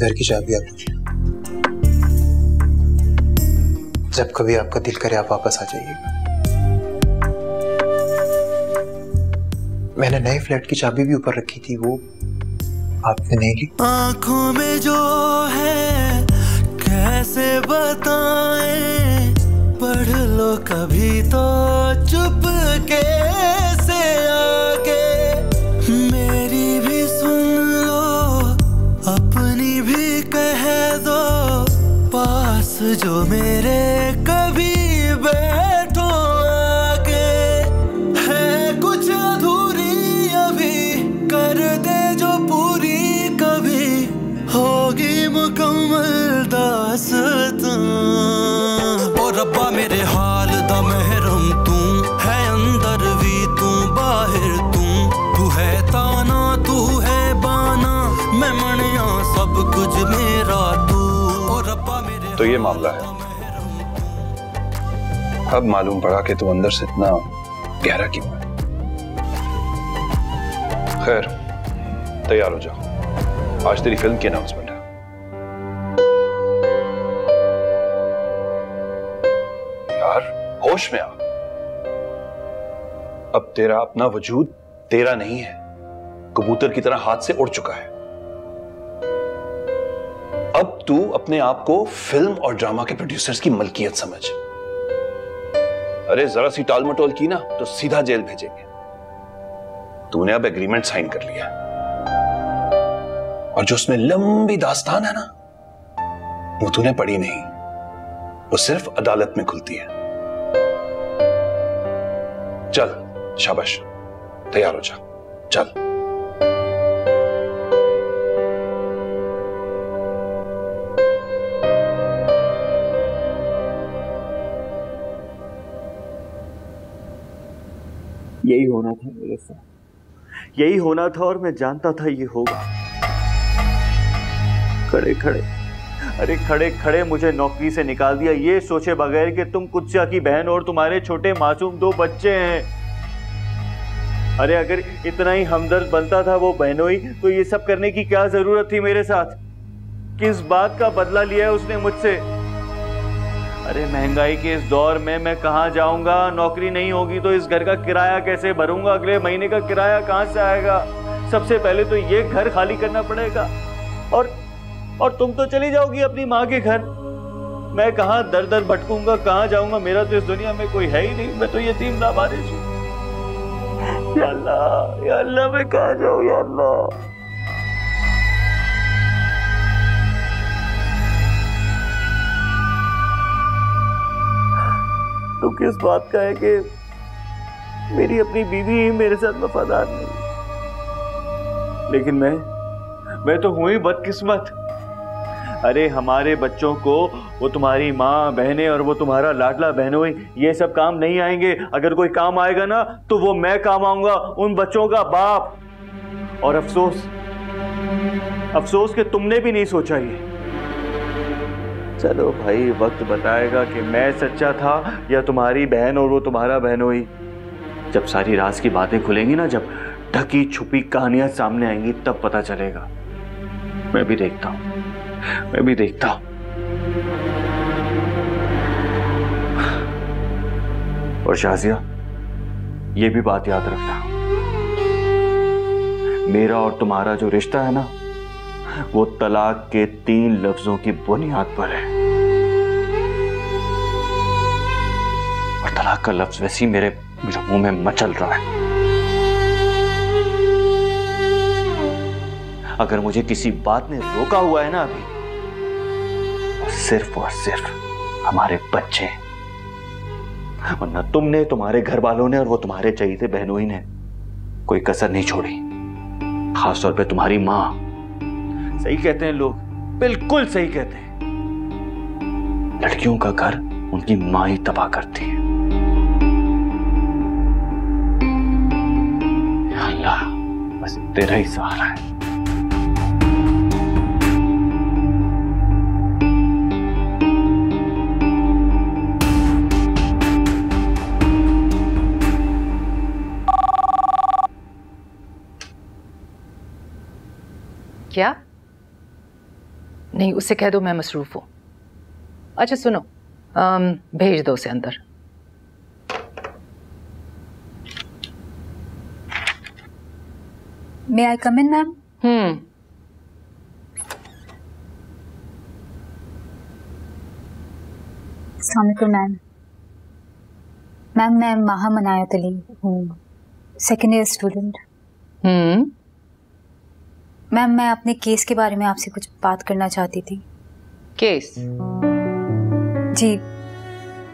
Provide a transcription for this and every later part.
घर की चाबी आप लीजिए। जब कभी आपका दिल करे आप वापस आ जाइएगा। मैंने नए फ्लैट की चाबी भी ऊपर रखी थी, वो आपने नहीं ली। आंखों में जो है कैसे बताएं, पढ़ लो कभी तो चुप कैसे आके, मेरी भी सुन लो अपनी भी कह दो, पास जो मेरे कभी बैठो आके, है कुछ अधूरी अभी कर दे जो पूरी, कभी होगी मुकम्मल दास्तां। ओ रब्बा मेरे हाल दा महरम तू है, अंदर भी तू बाहर तू है ताना तू है बाना, मैं मनिया सब कुछ मेरा तू। ओ रब्बा मेरे तो ये मामला है। अब मालूम पड़ा कि तू अंदर से इतना गहरा क्यों है। खैर तैयार हो जाओ, आज तेरी फिल्म की अनाउंसमेंट है। यार होश में आ, अब तेरा अपना वजूद तेरा नहीं है, कबूतर की तरह हाथ से उड़ चुका है। अब तू अपने आप को फिल्म और ड्रामा के प्रोड्यूसर्स की मलकियत समझ। अरे जरा सी टाल मटोल की ना तो सीधा जेल भेजेंगे। तूने अब एग्रीमेंट साइन कर लिया, और जो उसमें लंबी दास्तान है ना, वो तूने पढ़ी नहीं, वो सिर्फ अदालत में खुलती है। चल शाबाश, तैयार हो जा, चल। यही होना था मेरे साथ, यही होना था, और मैं जानता था ये होगा। खड़े खड़े, अरे खड़े खड़े मुझे नौकरी से निकाल दिया, ये सोचे बगैर कि तुम कुत्सिया की बहन और तुम्हारे छोटे मासूम 2 बच्चे हैं। अरे अगर इतना ही हमदर्द बनता था वो बहनोई, तो ये सब करने की क्या जरूरत थी मेरे साथ? किस बात का बदला लिया है उसने मुझसे? अरे महंगाई के इस दौर में मैं कहाँ जाऊंगा? नौकरी नहीं होगी तो इस घर का किराया कैसे भरूंगा? अगले महीने का किराया कहाँ से आएगा? सबसे पहले तो ये घर खाली करना पड़ेगा, और तुम तो चली जाओगी अपनी माँ के घर। मैं कहाँ दर दर भटकूंगा, कहाँ जाऊंगा? मेरा तो इस दुनिया में कोई है ही नहीं, मैं तो यतीम लावारिस हूँ। या अल्लाह मैं कहाँ जाऊँ या अल्लाह। तो किस बात का है कि मेरी अपनी बीवी ही मेरे साथ वफादार नहीं, लेकिन मैं तो हूं ही बदकिस्मत। अरे हमारे बच्चों को वो तुम्हारी माँ बहनें और वो तुम्हारा लाडला बहनोई ये सब काम नहीं आएंगे। अगर कोई काम आएगा ना तो वो मैं काम आऊंगा, उन बच्चों का बाप। और अफसोस कि तुमने भी नहीं सोचा ये। चलो भाई, वक्त बताएगा कि मैं सच्चा था या तुम्हारी बहन और वो तुम्हारा बहनोई। जब सारी राज की बातें खुलेंगी ना, जब ढकी छुपी कहानियां सामने आएंगी, तब पता चलेगा। मैं भी देखता हूं। और शाजिया, ये भी बात याद रखना, मेरा और तुम्हारा जो रिश्ता है ना, वो तलाक के 3 लफ्जों की बुनियाद पर है। और तलाक का लफ्ज वैसे ही मेरे मुंह में मचल रहा है। अगर मुझे किसी बात ने रोका हुआ है ना अभी, सिर्फ और सिर्फ हमारे बच्चे, वरना तुमने, तुम्हारे घर वालों ने और वो तुम्हारे चहीते बहनोई ने कोई कसर नहीं छोड़ी। खासतौर पे तुम्हारी माँ। सही कहते हैं लोग, बिल्कुल सही कहते हैं, लड़कियों का घर उनकी माँ ही तबाह करती है। अल्लाह, बस तेरा ही सहारा है। क्या? नहीं, उससे कह दो मैं मसरूफ हूँ। अच्छा सुनो, भेज दो उसे अंदर। मे आई कम इन मैम? अस्सलाम वालेकुम मैम। मैम मैं माहा मनायत अली हूँ, सेकेंड ईयर स्टूडेंट। मैम मैं अपने केस के बारे में आपसे कुछ बात करना चाहती थी। केस? जी,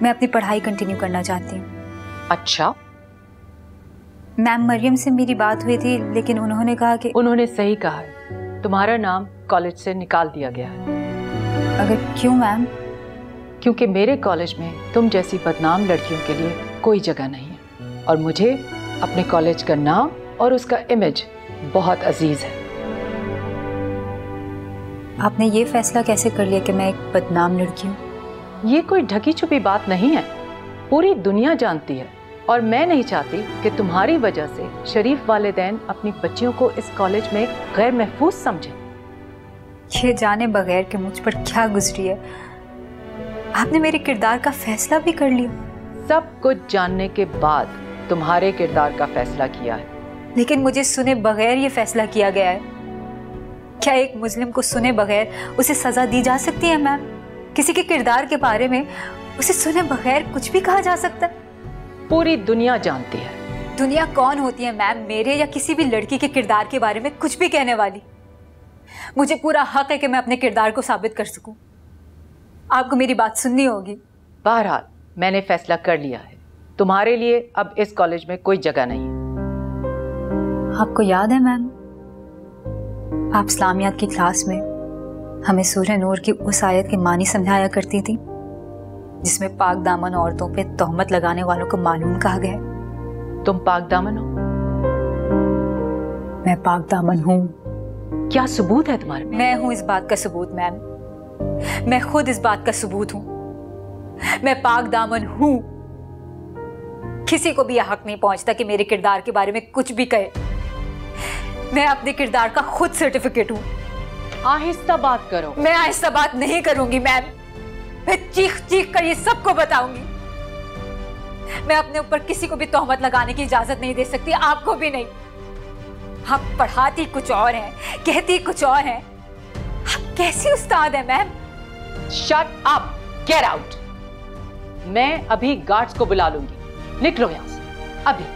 मैं अपनी पढ़ाई कंटिन्यू करना चाहती हूँ। अच्छा। मैम मरियम से मेरी बात हुई थी, लेकिन उन्होंने कहा कि... उन्होंने सही कहा है, तुम्हारा नाम कॉलेज से निकाल दिया गया है। अगर क्यों मैम? क्योंकि मेरे कॉलेज में तुम जैसी बदनाम लड़कियों के लिए कोई जगह नहीं है, और मुझे अपने कॉलेज का नाम और उसका इमेज बहुत अजीज है। आपने ये फैसला कैसे कर लिया कि मैं एक बदनाम लड़की हूँ? ये कोई ढकी छुपी बात नहीं है, पूरी दुनिया जानती है, और मैं नहीं चाहती कि तुम्हारी वजह से शरीफ वालिदैन अपनी बच्चियों को इस कॉलेज में गैर महफूज समझें। ये जाने बगैर कि मुझ पर क्या गुजरी है, आपने मेरे किरदार का फैसला भी कर लिया। सब कुछ जानने के बाद तुम्हारे किरदार का फैसला किया है। लेकिन मुझे सुने बगैर ये फैसला किया गया है। क्या एक मुस्लिम को सुने बगैर उसे सजा दी जा सकती है मैम? किसी के किरदार के बारे में उसे सुने बगैर कुछ भी कहा जा सकता है? पूरी दुनिया जानती है। दुनिया कौन होती है मैम, मेरे या किसी भी लड़की के किरदार के बारे में कुछ भी कहने वाली? मुझे पूरा हक है कि मैं अपने किरदार को साबित कर सकूं। आपको मेरी बात सुननी होगी। बहरहाल मैंने फैसला कर लिया है, तुम्हारे लिए अब इस कॉलेज में कोई जगह नहीं है। आपको याद है मैम, आप इस्लामियात की क्लास में हमें सूरह नूर की उस आयत के मानी समझाया करती थी जिसमें पाक दामन औरतों पे तोहमत लगाने वालों को मालूम कहा गया है। तुम पाक दामन हो? मैं पाक दामन हूँ। क्या सबूत है तुम्हारे? मैं हूँ इस बात का सबूत मैम, मैं खुद इस बात का सबूत हूँ। मैं पाक दामन हूँ। किसी को भी यह हक नहीं पहुंचता कि मेरे किरदार के बारे में कुछ भी कहे। मैं अपने किरदार का खुद सर्टिफिकेट हूँ। आहिस्ता बात करो। मैं आहिस्ता बात नहीं करूंगी मैम, मैं चीख चीख कर ये सबको बताऊंगी। मैं अपने ऊपर किसी को भी तोहमत लगाने की इजाजत नहीं दे सकती, आपको भी नहीं। आप पढ़ाती कुछ और हैं, कहती कुछ और हैं। आप कैसी उस्ताद हैं ma'am? Shut up, get out. मैं अभी गार्ड्स को बुला लूंगी, निकलो यहां से अभी।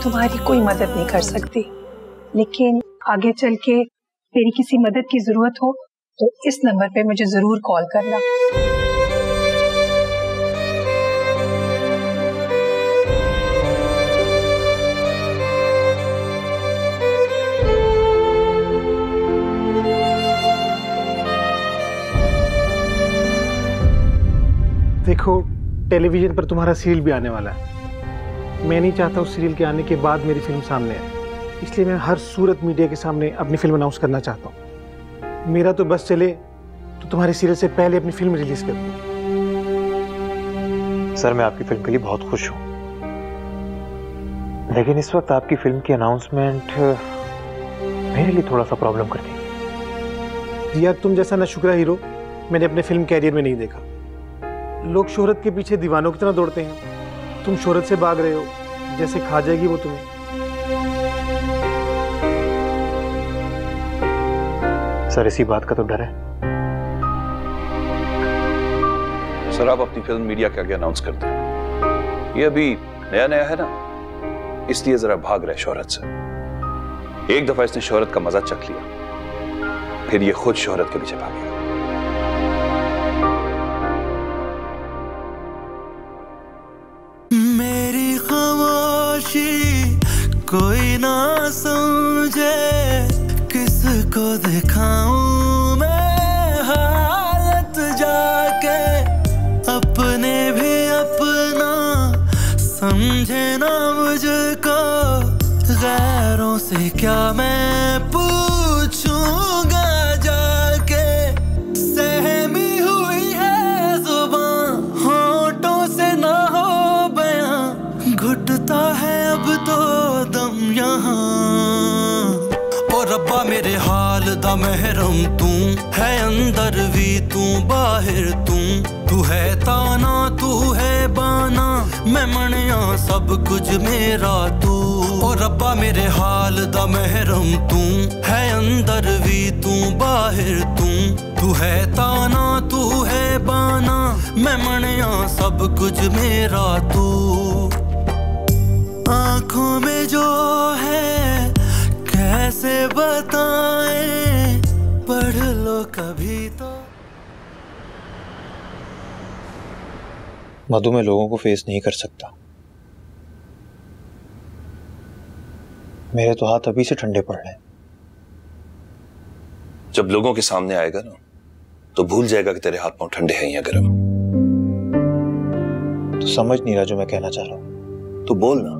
तुम्हारी कोई मदद नहीं कर सकती, लेकिन आगे चल के मेरी किसी मदद की जरूरत हो तो इस नंबर पे मुझे जरूर कॉल करना। देखो टेलीविजन पर तुम्हारा सीरियल भी आने वाला है, मैं नहीं चाहता उस सीरियल के आने के बाद मेरी फिल्म सामने आए, इसलिए मैं हर सूरत मीडिया के सामने अपनी फिल्म अनाउंस करना चाहता हूँ। मेरा तो बस चले तो तुम्हारे सीरियल से पहले अपनी फिल्म रिलीज कर दूँ। सर, मैं आपकी फिल्म के लिए बहुत खुश हूँ, लेकिन इस वक्त आपकी फिल्म की अनाउंसमेंट मेरे लिए थोड़ा सा प्रॉब्लम करती है। यार, तुम जैसा नाशुक्रा हीरो मैंने अपने फिल्म कैरियर में नहीं देखा। लोग शोहरत के पीछे दीवानों की तरह दौड़ते हैं, तुम शोहरत से भाग रहे हो जैसे खा जाएगी वो तुम्हें। सर, इसी बात का तो डर है। सर, आप अपनी फिल्म मीडिया के आगे अनाउंस कर दें। ये अभी नया नया है ना, इसलिए जरा भाग रहे शोहरत से। एक दफा इसने शोहरत का मजा चख लिया, फिर ये खुद शोहरत के पीछे भागेगा। मेरी खामोशी कोई ना समझे, किसको दिखाऊं मैं हालत जाके, अपने भी अपना समझे ना मुझको, गैरों से क्या मैं पूछूंगा जाके। सहमी हुई है जुबां, होठों से ना हो बयां, घुटता है अब तो दम यहाँ। ओ रब्बा मेरे हाल दा महरम तू है, अंदर भी तू बाहर तू है ताना तू है बाना, मैं मनिया सब कुछ मेरा तू। ओ रब्बा मेरे हाल दा महरम तू है, अंदर भी तू बाहर तू है ताना तू है बाना, मैं मनिया सब कुछ मेरा तू। आंखों में जो है कैसे बताएं, पढ़ लो कभी तो। मधु, मैं लोगों को फेस नहीं कर सकता। मेरे तो हाथ अभी से ठंडे पड़ रहे हैं। जब लोगों के सामने आएगा ना, तो भूल जाएगा कि तेरे हाथ पांव ठंडे हैं या गर्म। तो समझ नहीं रहा जो मैं कहना चाह रहा हूं। तो बोल ना,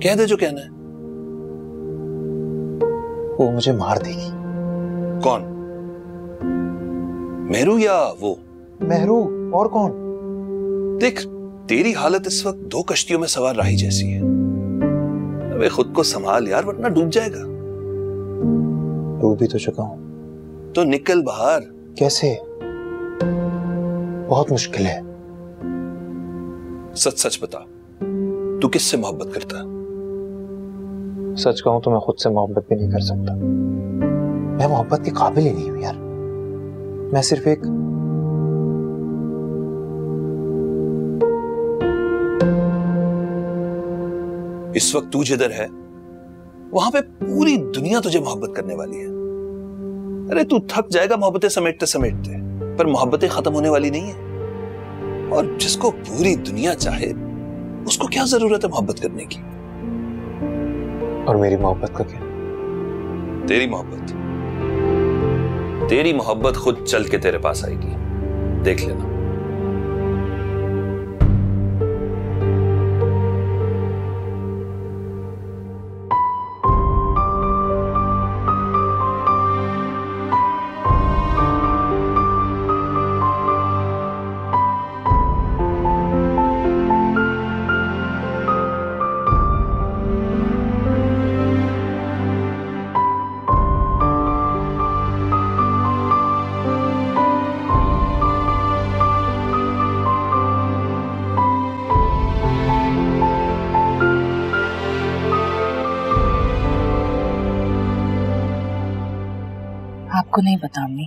कह दे जो कहना है। वो मुझे मार देगी। कौन? मेहरू या वो? मेहरू, और कौन? देख, तेरी हालत इस वक्त दो कश्तियों में सवार राही जैसी है। अबे खुद को संभाल यार, वरना डूब जाएगा। डूब भी तो चुका हूं। तो निकल बाहर। कैसे? बहुत मुश्किल है। सच सच बता, तू किससे मोहब्बत करता है? सच कहूं तो मैं खुद से मोहब्बत भी नहीं कर सकता। मैं मोहब्बत के काबिल ही नहीं हूं यार। मैं सिर्फ एक इस वक्त तू जिधर है वहां पे पूरी दुनिया तुझे मोहब्बत करने वाली है। अरे तू थक जाएगा मोहब्बतें समेटते समेटते, पर मोहब्बतें खत्म होने वाली नहीं है। और जिसको पूरी दुनिया चाहे उसको क्या जरूरत है मोहब्बत करने की? और मेरी मोहब्बत का क्या? तेरी मोहब्बत खुद चल के तेरे पास आएगी, देख लेना। आपको नहीं बताऊंगी,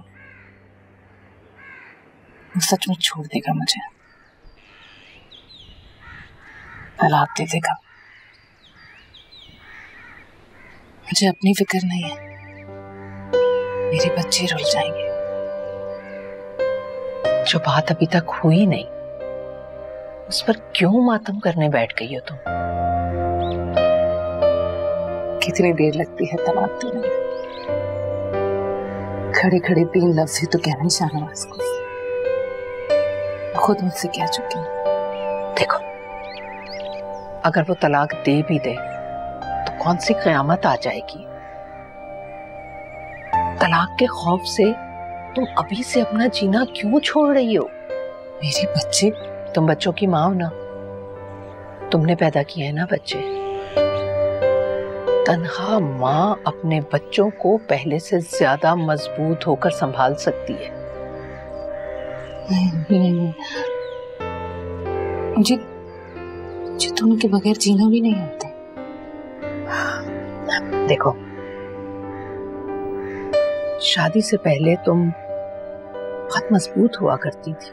वो सच में छोड़ देगा मुझे, तलाक दे देगा। मुझे अपनी फिक्र नहीं है, मेरे बच्चे रुल जाएंगे। जो बात अभी तक हुई नहीं उस पर क्यों मातम करने बैठ गई हो तुम? कितनी देर लगती है तलाक देने में? खड़े खड़े 3 लफ्ज़ ही तो कहना शाहनवाज को। खुद मुझसे कह चुकी हूँ। देखो, अगर वो तलाक दे भी दे तो कौन सी क़यामत आ जाएगी? तलाक के खौफ से तुम अभी से अपना जीना क्यों छोड़ रही हो? मेरे बच्चे, तुम बच्चों की माँ हो ना, तुमने पैदा किए हैं ना बच्चे। तन्हा माँ अपने बच्चों को पहले से ज्यादा मजबूत होकर संभाल सकती है। मुझे तो उनके बगैर जीना भी नहीं आता। देखो, शादी से पहले तुम बहुत मजबूत हुआ करती थी,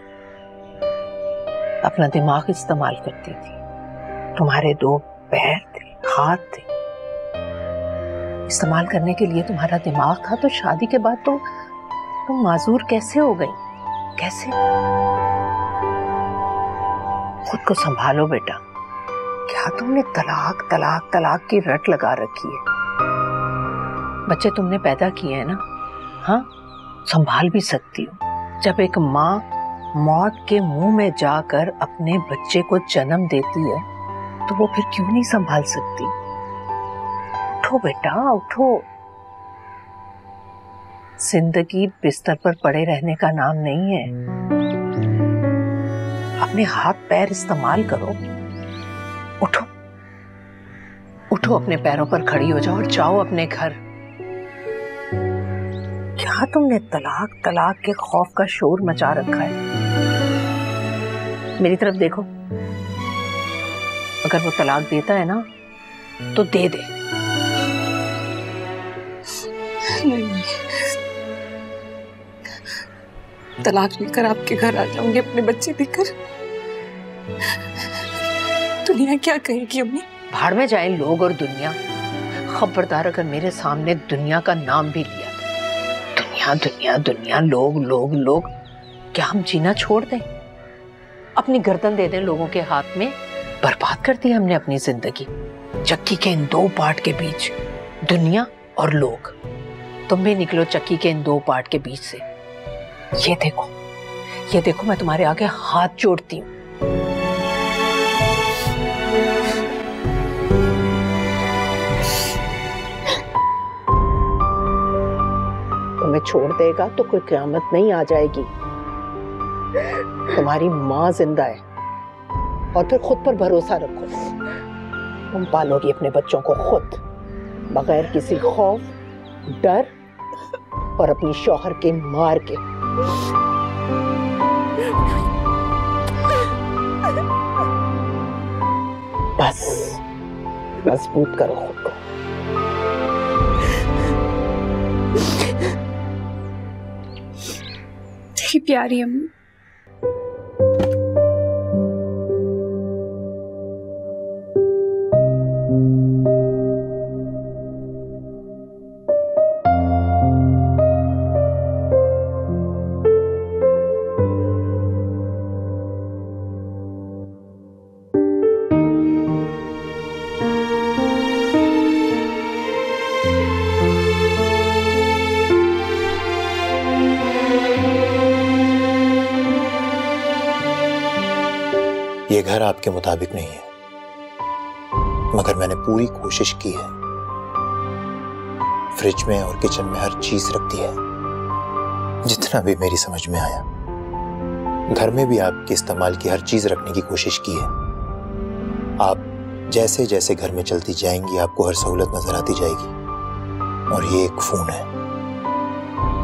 अपना दिमाग इस्तेमाल करती थी, तुम्हारे 2 पैर थे, हाथ थे, इस्तेमाल करने के लिए तुम्हारा दिमाग था। तो शादी के बाद तुम माजूर कैसे हो गई? कैसे? खुद को संभालो बेटा। क्या तुमने तलाक तलाक तलाक की रट लगा रखी है? बच्चे तुमने पैदा किए हैं ना, हाँ, संभाल भी सकती हो। जब एक माँ मौत के मुंह में जाकर अपने बच्चे को जन्म देती है तो वो फिर क्यों नहीं संभाल सकती? उठो बेटा, उठो। जिंदगी बिस्तर पर पड़े रहने का नाम नहीं है। अपने हाथ पैर इस्तेमाल करो। उठो, उठो, अपने पैरों पर खड़ी हो जाओ और जाओ अपने घर। क्या तुमने तलाक तलाक के खौफ का शोर मचा रखा है? मेरी तरफ देखो। अगर वो तलाक देता है ना तो दे दे। नहीं, तलाक लेकर आपके घर आ जाऊंगी अपने बच्चे देकर। दुनिया क्या कहेगी अम्मी? भाड़ में जाए लोग और दुनिया। खबरदार अगर मेरे सामने दुनिया का नाम भी लिया। दुनिया दुनिया दुनिया, लोग लोग लोग। क्या हम जीना छोड़ दें? अपनी गर्दन दे दें लोगों के हाथ में? बर्बाद कर दी हमने अपनी जिंदगी चक्की के इन 2 पार्ट के बीच, दुनिया और लोग। तुम भी निकलो चक्की के इन 2 पार्ट के बीच से। ये देखो, मैं तुम्हारे आगे हाथ जोड़ती हूँ। तुम्हें छोड़ देगा तो कोई क़यामत नहीं आ जाएगी। तुम्हारी माँ जिंदा है और फिर खुद पर भरोसा रखो। तुम पालोगी अपने बच्चों को खुद, बगैर किसी खौफ, डर और अपनी शौहर के मार के। बस मजबूत करो खुद को। तेरी प्यारी अम्मी। ये घर आपके मुताबिक नहीं है, मगर मैंने पूरी कोशिश की है। फ्रिज में और किचन में हर चीज रख दी है, जितना भी मेरी समझ में आया। घर में भी आपके इस्तेमाल की हर चीज रखने की कोशिश की है। आप जैसे जैसे घर में चलती जाएंगी आपको हर सहूलत नजर आती जाएगी। और ये एक फोन है,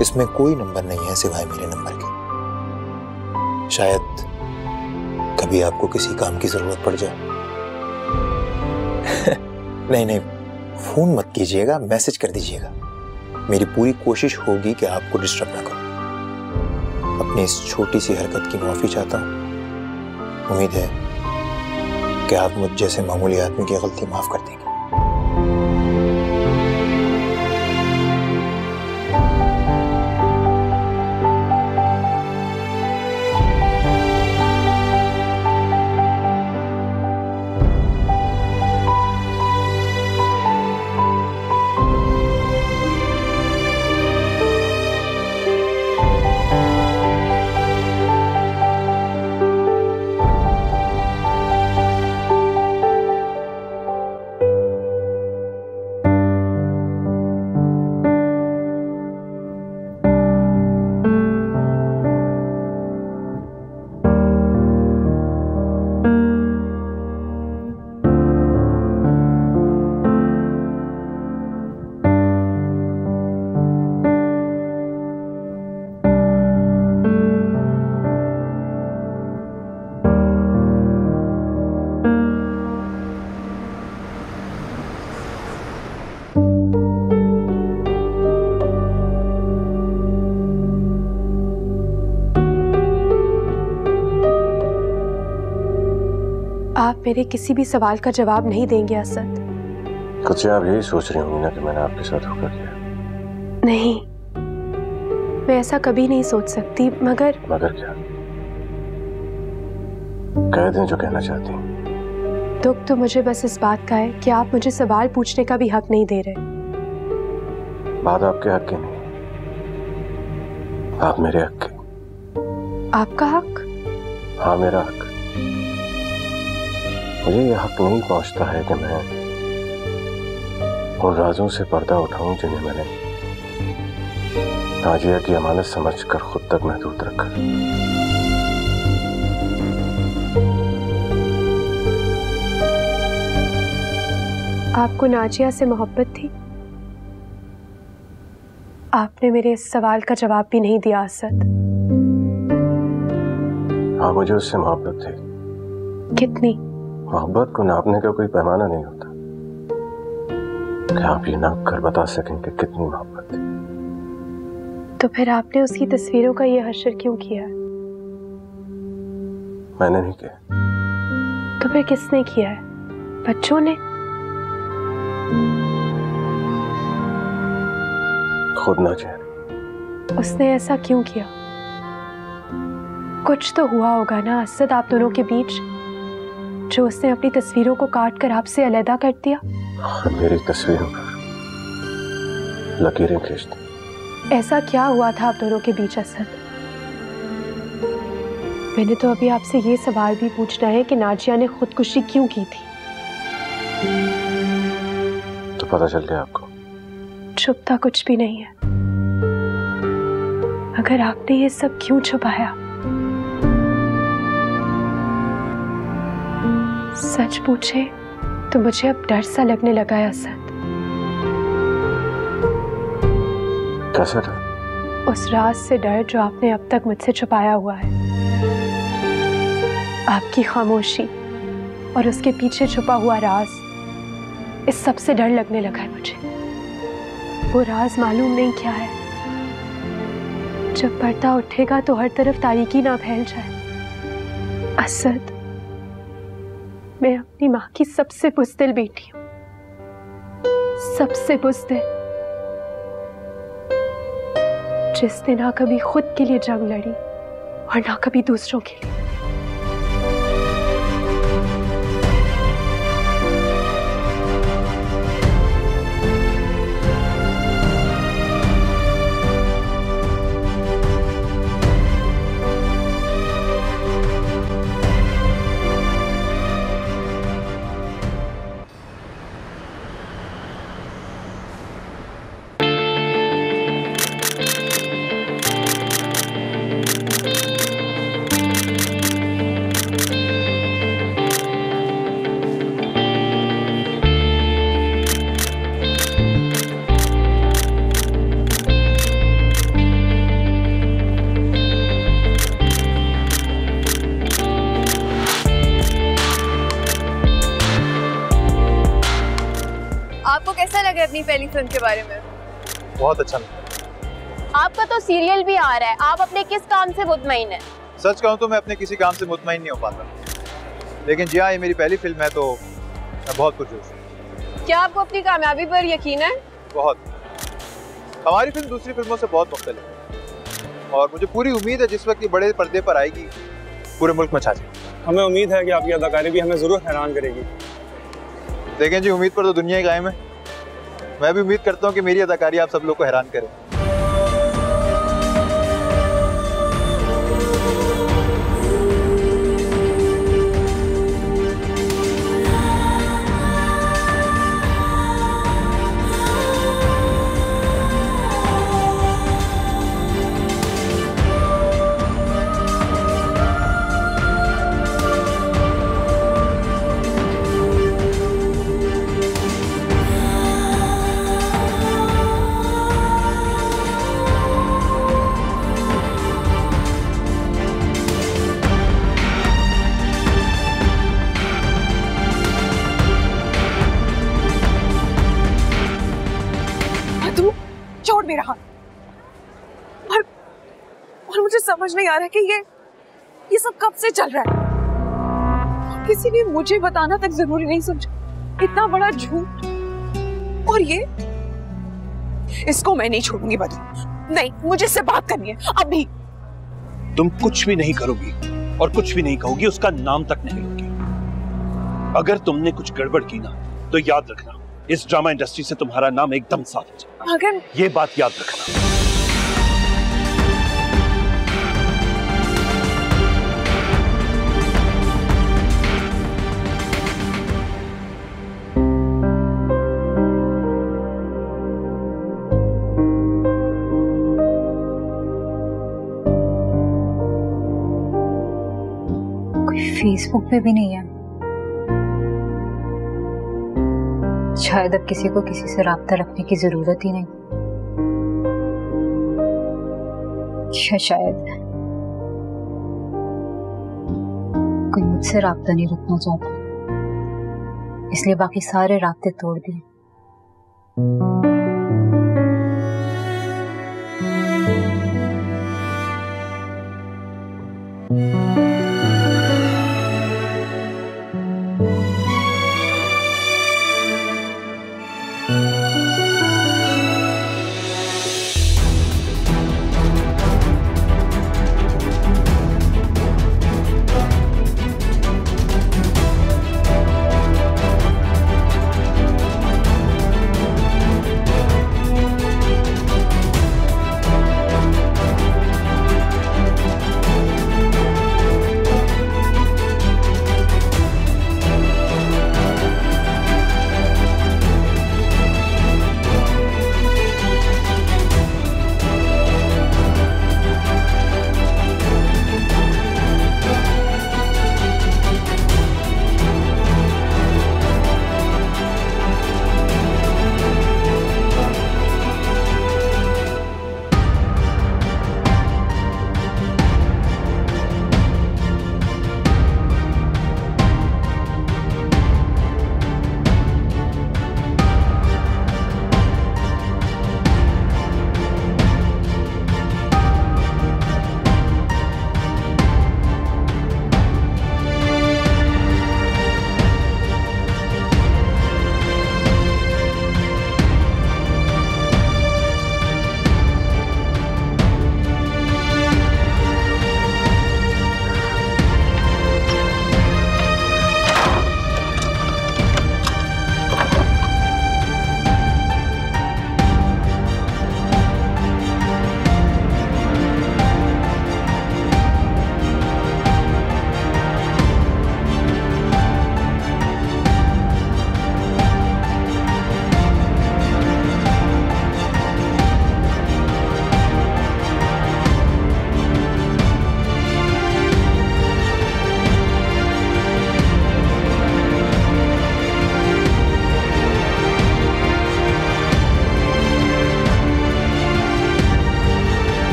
इसमें कोई नंबर नहीं है सिवाय मेरे नंबर के। शायद कभी आपको किसी काम की जरूरत पड़ जाए। नहीं, फोन मत कीजिएगा, मैसेज कर दीजिएगा। मेरी पूरी कोशिश होगी कि आपको डिस्टर्ब ना करूं। अपनी इस छोटी सी हरकत की माफी चाहता हूं। उम्मीद है कि आप मुझ जैसे मामूली आदमी की गलती माफ कर देंगे। आप मेरे किसी भी सवाल का जवाब नहीं देंगे असद। कुछ आप यही सोच रही होंगी ना कि मैंने आपके साथ धोखा किया? नहीं, मैं ऐसा कभी नहीं सोच सकती। मगर क्या? कह दें जो कहना चाहती हैं। दुख तो मुझे बस इस बात का है कि आप मुझे सवाल पूछने का भी हक नहीं दे रहे। बात आपके हक की नहीं, आप मेरे हक की। आपका हक? हाँ, मेरा हक। मुझे ये हक नहीं पहुंचता है कि मैं उन राजों से पर्दा उठाऊं जिन्हें मैंने नाजिया की अमानत समझकर खुद तक महदूद रखा। आपको नाजिया से मोहब्बत थी? आपने मेरे इस सवाल का जवाब भी नहीं दिया असद। हाँ, मुझे उससे मोहब्बत थी। कितनी? मोहब्बत को नापने का कोई पैमाना नहीं होता। क्या आप ये नाप कर बता सकेंगे कितनी मोहब्बत थी? तो फिर आपने उसकी तस्वीरों का ये हश्र क्यों किया? मैंने नहीं किया। तो फिर किसने किया है? बच्चों ने? खुद नाजिया। उसने ऐसा क्यों किया? कुछ तो हुआ होगा ना असद आप दोनों के बीच, जो उसने अपनी तस्वीरों को काट कर आपसे अलग कर दिया। मेरी तस्वीरों पर लकीरें खींच दी। ऐसा क्या हुआ था आप दोनों के बीच असद? मैंने तो अभी आपसे ये सवाल भी पूछना है कि नाजिया ने खुदकुशी क्यों की थी। तो पता चल गया आपको? छुपता कुछ भी नहीं है, मगर आपने ये सब क्यों छुपाया? सच पूछे तो मुझे अब डर सा लगने लगा है असद। कैसे डर? उस राज से डर जो आपने अब तक मुझसे छुपाया हुआ है। आपकी खामोशी और उसके पीछे छुपा हुआ राज, इस सब से डर लगने लगा है मुझे। वो राज मालूम नहीं क्या है, जब पर्दा उठेगा तो हर तरफ तारीकी ना फैल जाए। असद, मैं अपनी माँ की सबसे बुज़दिल बेटी हूँ, सबसे बुज़दिल, जिसने ना कभी खुद के लिए जंग लड़ी और ना कभी दूसरों के लिए। आपको कैसा लगा अपनी पहली फिल्म के बारे में? बहुत अच्छा लगा। आपका तो सीरियल भी आ रहा है, आप अपने किस काम से मुतमईन है? सच कहूँ तो मैं अपने किसी काम से मुतमईन नहीं हो पाता, लेकिन जी हाँ, ये मेरी पहली फिल्म है तो मैं बहुत पुरजोश हूँ। क्या आपको अपनी कामयाबी पर यकीन है? बहुत। हमारी फिल्म दूसरी फिल्मों से बहुत मुख्तलिफ है और मुझे पूरी उम्मीद है जिस वक्त ये बड़े पर्दे पर आएगी पूरे मुल्क में छा जाएगी। हमें उम्मीद है कि आपकी अदाकारी भी हमें जरूर हैरान करेगी। देखें जी, उम्मीद पर तो दुनिया ही कायम है। मैं भी उम्मीद करता हूँ कि मेरी अदाकारी आप सब लोग को हैरान करे। छोड़ मेरा हाथ। और मुझे समझ नहीं आ रहा कि ये सब कब से चल रहा है। किसी ने मुझे बताना तक जरूरी नहीं समझा। इतना बड़ा झूठ। और ये, इसको मैं नहीं छोड़ूंगी बदू। नहीं, मुझे इससे बात करनी है अभी। तुम कुछ भी नहीं करोगी और कुछ भी नहीं कहोगी, उसका नाम तक नहीं लोगी। अगर तुमने कुछ गड़बड़ की ना तो याद रखना, इस ड्रामा इंडस्ट्री से तुम्हारा नाम एकदम साफ हो जाएगा। अगर ये बात याद रखना। फेसबुक पे भी नहीं है। शायद अब किसी को किसी से राब्ता रखने की जरूरत ही नहीं। शायद कोई मुझसे राब्ता नहीं रखना चाहता, इसलिए बाकी सारे राब्ते तोड़ दिए।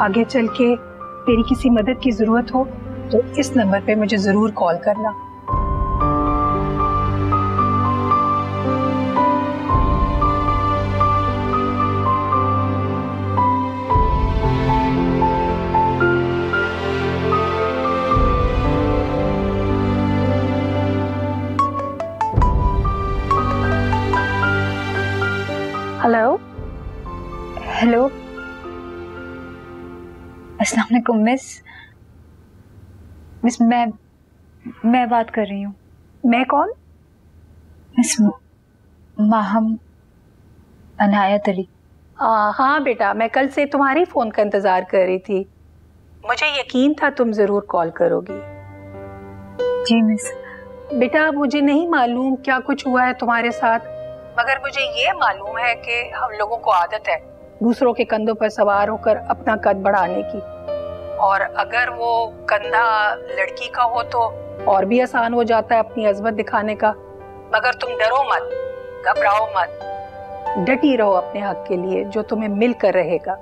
आगे चल के तेरी किसी मदद की जरूरत हो तो इस नंबर पे मुझे जरूर कॉल करना। हेलो हेलो, अस्सलाम वालेकुम मिस मैं बात कर रही हूँ। मैं कौन? मिस माहम अनायत अली। हाँ बेटा, मैं कल से तुम्हारी फोन का इंतजार कर रही थी। मुझे यकीन था तुम जरूर कॉल करोगी। जी मिस, बेटा मुझे नहीं मालूम क्या कुछ हुआ है तुम्हारे साथ, मगर मुझे ये मालूम है कि हम लोगों को आदत है दूसरों के कंधों पर सवार होकर अपना कद बढ़ाने की, और अगर वो कंधा लड़की का हो तो और भी आसान हो जाता है अपनी अजमत दिखाने का। मगर तुम डरो मत, घबराओ मत, डटी रहो अपने हक के लिए जो तुम्हें मिलकर रहेगा।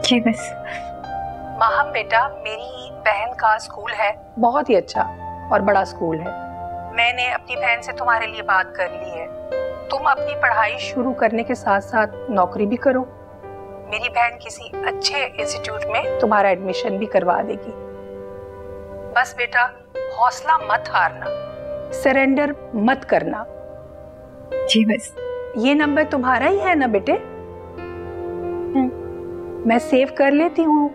जी बस। माहम बेटा, मेरी बहन का स्कूल है, बहुत ही अच्छा और बड़ा स्कूल है। मैंने अपनी बहन से तुम्हारे लिए बात कर ली है। तुम अपनी पढ़ाई शुरू करने के साथ साथ नौकरी भी करो। मेरी बहन किसी अच्छे इंस्टीट्यूट में तुम्हारा एडमिशन भी करवा देगी। बस बेटा हौसला मत हारना, सरेंडर मत करना। जी बस। ये नंबर तुम्हारा ही है ना बेटे? मैं सेव कर लेती हूँ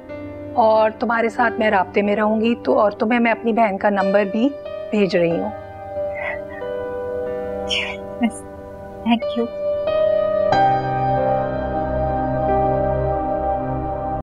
और तुम्हारे साथ मैं राब्ते में रहूंगी तो, और तुम्हें मैं अपनी बहन का नंबर भी भेज रही हूँ। Thank you.